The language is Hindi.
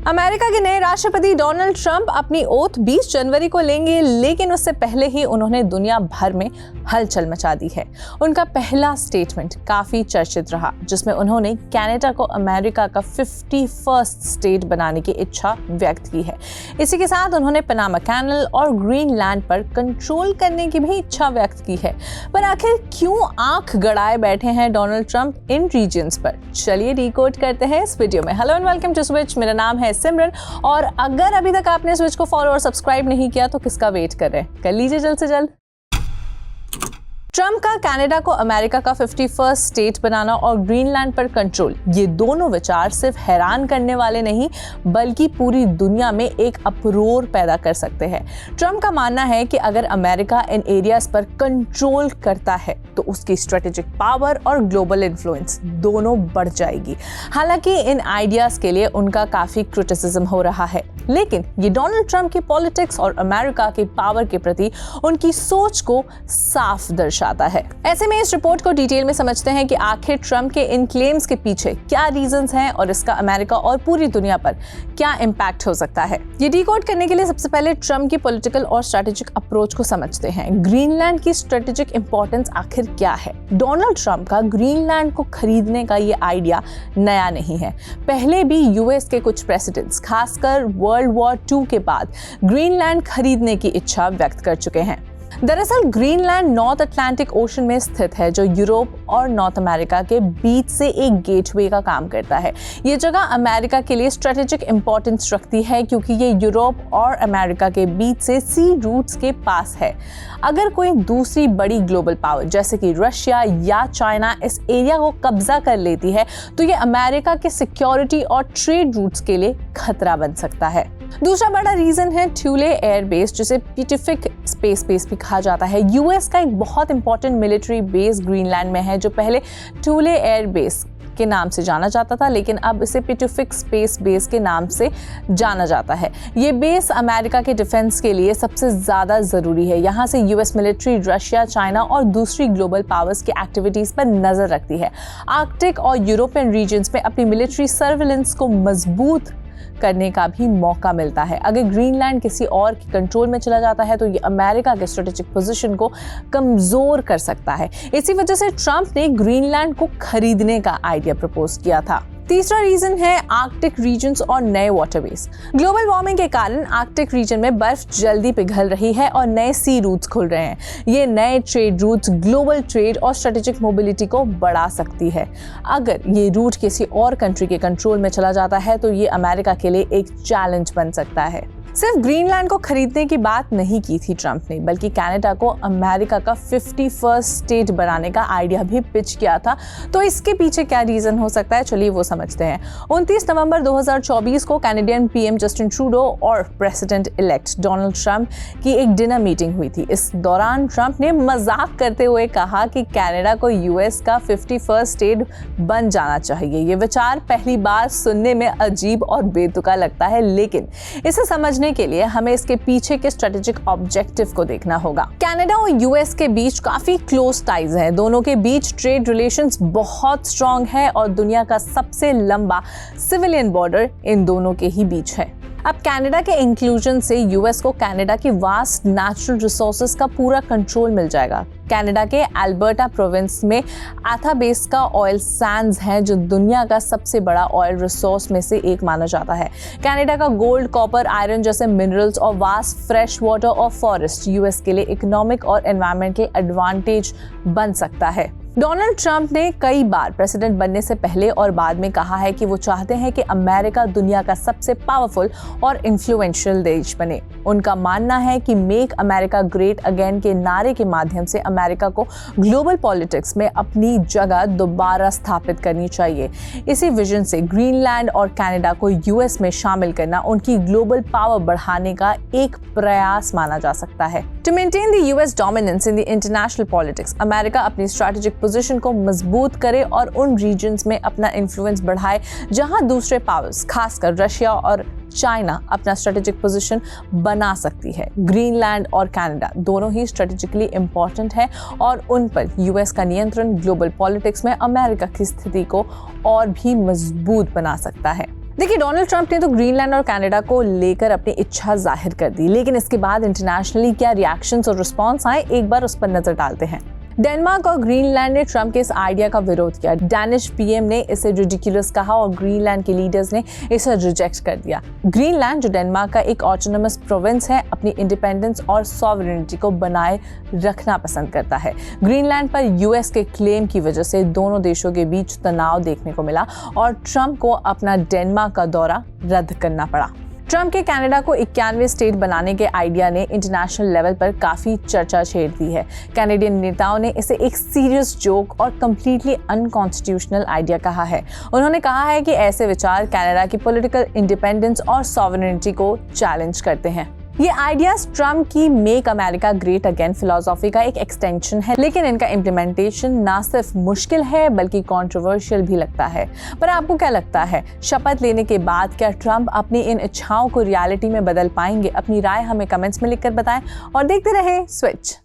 अमेरिका के नए राष्ट्रपति डोनाल्ड ट्रंप अपनी ओथ 20 जनवरी को लेंगे, लेकिन उससे पहले ही उन्होंने दुनिया भर में हलचल मचा दी है। उनका पहला स्टेटमेंट काफी चर्चित रहा, जिसमें उन्होंने कनाडा को अमेरिका का 51st स्टेट बनाने की इच्छा व्यक्त की है। इसी के साथ उन्होंने पनामा कैनल और ग्रीनलैंड पर कंट्रोल करने की भी इच्छा व्यक्त की है। पर आखिर क्यों आंख गड़ाए बैठे हैं डोनाल्ड ट्रंप इन रीजन्स पर? चलिए डिकोड करते हैं इस वीडियो में। Hello and welcome to Switch. मेरा नाम है सिमरन और अगर अभी तक आपने स्विच को फॉलो और सब्सक्राइब नहीं किया तो किसका वेट कर रहे हैं, कर लीजिए जल्द से जल्द। ट्रंप का कनाडा को अमेरिका का 51st स्टेट बनाना और ग्रीनलैंड पर कंट्रोल, ये दोनों विचार सिर्फ हैरान करने वाले नहीं बल्कि पूरी दुनिया में एक अपरोर पैदा कर सकते हैं। ट्रंप का मानना है कि अगर अमेरिका इन एरियाज पर कंट्रोल करता है तो उसकी स्ट्रेटेजिक पावर और ग्लोबल इन्फ्लुएंस दोनों बढ़ जाएगी। हालांकि इन आइडियाज के लिए उनका काफी क्रिटिसिज्म हो रहा है, लेकिन ये डोनाल्ड ट्रंप की पॉलिटिक्स और अमेरिका की पावर के प्रति उनकी सोच को साफ दर्शाता है। ऐसे में इस रिपोर्ट को डिटेल में समझते हैं कि आखिर ट्रंप के इन क्लेम्स के पीछे क्या रीजंस हैं और इसका अमेरिका और पूरी दुनिया पर क्या इम्पैक्ट हो सकता है। ये डिकोड करने के लिए सबसे पहले ट्रंप की पॉलिटिकल और स्ट्रेटेजिक अप्रोच को समझते हैं। ग्रीनलैंड की स्ट्रेटेजिक इंपॉर्टेंस आखिर क्या है? डोनाल्ड ट्रंप का ग्रीनलैंड को खरीदने का ये आइडिया नया नहीं है। पहले भी यूएस के कुछ प्रेसिडेंट्स, खासकर वर्ल्ड वॉर 2 के बाद ग्रीनलैंड खरीदने की इच्छा व्यक्त कर चुके हैं। दरअसल ग्रीनलैंड नॉर्थ अटलांटिक ओशन में स्थित है, जो यूरोप और नॉर्थ अमेरिका के बीच से एक गेटवे का काम करता है। ये जगह अमेरिका के लिए स्ट्रेटेजिक इंपॉर्टेंस रखती है क्योंकि ये यूरोप और अमेरिका के बीच से सी रूट्स के पास है। अगर कोई दूसरी बड़ी ग्लोबल पावर जैसे कि रशिया या चाइना इस एरिया को कब्जा कर लेती है तो ये अमेरिका के सिक्योरिटी और ट्रेड रूट्स के लिए खतरा बन सकता है। दूसरा बड़ा रीजन है ट्यूले एयरबेस, जिसे पैसिफिक स्पेस बेस भी कहा जाता है। यूएस का एक बहुत इंपॉर्टेंट मिलिट्री बेस ग्रीनलैंड में है, जो पहले ट्यूले एयरबेस के नाम से जाना जाता था, लेकिन अब इसे पैसिफिक स्पेस बेस के नाम से जाना जाता है। ये बेस अमेरिका के डिफेंस के लिए सबसे ज्यादा जरूरी है। यहाँ से यूएस मिलिट्री रशिया, चाइना और दूसरी ग्लोबल पावर्स की एक्टिविटीज पर नजर रखती है। आर्कटिक और यूरोपियन रीजन्स में अपनी मिलिट्री सर्विलेंस को मजबूत करने का भी मौका मिलता है। अगर ग्रीनलैंड किसी और के कंट्रोल में चला जाता है तो ये अमेरिका के स्ट्रेटेजिक पोजीशन को कमजोर कर सकता है। इसी वजह से ट्रंप ने ग्रीनलैंड को खरीदने का आइडिया प्रपोज किया था। तीसरा रीजन है आर्कटिक रीजन्स और नए वाटरवेज। ग्लोबल वार्मिंग के कारण आर्कटिक रीजन में बर्फ जल्दी पिघल रही है और नए सी रूट्स खुल रहे हैं। ये नए ट्रेड रूट्स ग्लोबल ट्रेड और स्ट्रेटेजिक मोबिलिटी को बढ़ा सकती है। अगर ये रूट किसी और कंट्री के कंट्रोल में चला जाता है तो ये अमेरिका के लिए एक चैलेंज बन सकता है। सिर्फ ग्रीनलैंड को खरीदने की बात नहीं की थी ट्रंप ने, बल्कि कनाडा को अमेरिका का 51st स्टेट बनाने का आइडिया भी पिच किया था। तो इसके पीछे क्या रीजन हो सकता है, चलिए वो समझते हैं। 29 नवंबर 2024 को कैनेडियन पीएम जस्टिन ट्रूडो और प्रेसिडेंट इलेक्ट डोनाल्ड ट्रंप की एक डिनर मीटिंग हुई थी। इस दौरान ट्रंप ने मजाक करते हुए कहा कि कनाडा को यूएस का 51st स्टेट बन जाना चाहिए। ये विचार पहली बार सुनने में अजीब और बेतुका लगता है, लेकिन इसे समझने के लिए हमें इसके पीछे के स्ट्रेटेजिक ऑब्जेक्टिव को देखना होगा। कनाडा और यूएस के बीच काफी क्लोज टाइज हैं। दोनों के बीच ट्रेड रिलेशंस बहुत स्ट्रांग है और दुनिया का सबसे लंबा सिविलियन बॉर्डर इन दोनों के ही बीच है। अब कनाडा के इंक्लूजन से यूएस को कनाडा की वास्ट नेचुरल रिसोर्सेज का पूरा कंट्रोल मिल जाएगा। कनाडा के अल्बर्टा प्रोविंस में एथाबास्का ऑयल सैंड्स हैं, जो दुनिया का सबसे बड़ा ऑयल रिसोर्स में से एक माना जाता है। कनाडा का गोल्ड, कॉपर, आयरन जैसे मिनरल्स और वास्ट फ्रेश वाटर और फॉरेस्ट यूएस के लिए इकोनॉमिक और एनवायरमेंटल एडवांटेज बन सकता है। डोनाल्ड ट्रंप ने कई बार प्रेसिडेंट बनने से पहले और बाद में कहा है कि वो चाहते हैं कि अमेरिका दुनिया का सबसे पावरफुल और इन्फ्लुएंशियल देश बने। उनका मानना है कि मेक अमेरिका ग्रेट अगेन के नारे के माध्यम से अमेरिका को ग्लोबल पॉलिटिक्स में अपनी जगह दोबारा स्थापित करनी चाहिए। इसी विजन से ग्रीनलैंड और कनाडा को यूएस में शामिल करना उनकी ग्लोबल पावर बढ़ाने का एक प्रयास माना जा सकता है। To maintain the US dominance in the international politics, America अपनी स्ट्रेटेजिक पोजीशन को मजबूत करे और उन रीजन्स में अपना इन्फ्लुएंस बढ़ाए जहां दूसरे पावर्स, खासकर रशिया और चाइना, अपना स्ट्रेटेजिक पोजीशन बना सकती है। ग्रीनलैंड और कनाडा दोनों ही स्ट्रेटेजिकली इंपॉर्टेंट है और उन पर यूएस का नियंत्रण ग्लोबल पॉलिटिक्स में अमेरिका की स्थिति को और भी मजबूत बना सकता है। देखिए, डोनाल्ड ट्रंप ने तो ग्रीनलैंड और कनाडा को लेकर अपनी इच्छा जाहिर कर दी, लेकिन इसके बाद इंटरनेशनली क्या रिएक्शंस और रिस्पॉन्स आए, एक बार उस पर नजर डालते हैं। डेनमार्क और ग्रीनलैंड ने ट्रंप के इस आइडिया का विरोध किया। डैनिश पीएम ने इसे रिडिकुलस कहा और ग्रीनलैंड के लीडर्स ने इसे रिजेक्ट कर दिया। ग्रीनलैंड, जो डेनमार्क का एक ऑटोनमस प्रोविंस है, अपनी इंडिपेंडेंस और सॉवरेनिटी को बनाए रखना पसंद करता है। ग्रीनलैंड पर यूएस के क्लेम की वजह से दोनों देशों के बीच तनाव देखने को मिला और ट्रंप को अपना डेनमार्क का दौरा रद्द करना पड़ा। ट्रंप के कनाडा को 91वें स्टेट बनाने के आइडिया ने इंटरनेशनल लेवल पर काफी चर्चा छेड़ दी है। कैनेडियन नेताओं ने इसे एक सीरियस जोक और कंप्लीटली अनकॉन्स्टिट्यूशनल आइडिया कहा है। उन्होंने कहा है कि ऐसे विचार कनाडा की पॉलिटिकल इंडिपेंडेंस और सॉवरेनिटी को चैलेंज करते हैं। ये आइडियाज ट्रंप की make America great again philosophy का एक एक्सटेंशन है, लेकिन इनका इम्प्लीमेंटेशन ना सिर्फ मुश्किल है बल्कि कंट्रोवर्शियल भी लगता है। पर आपको क्या लगता है, शपथ लेने के बाद क्या ट्रंप अपनी इन इच्छाओं को रियलिटी में बदल पाएंगे? अपनी राय हमें कमेंट्स में लिखकर बताएं और देखते रहें स्विच।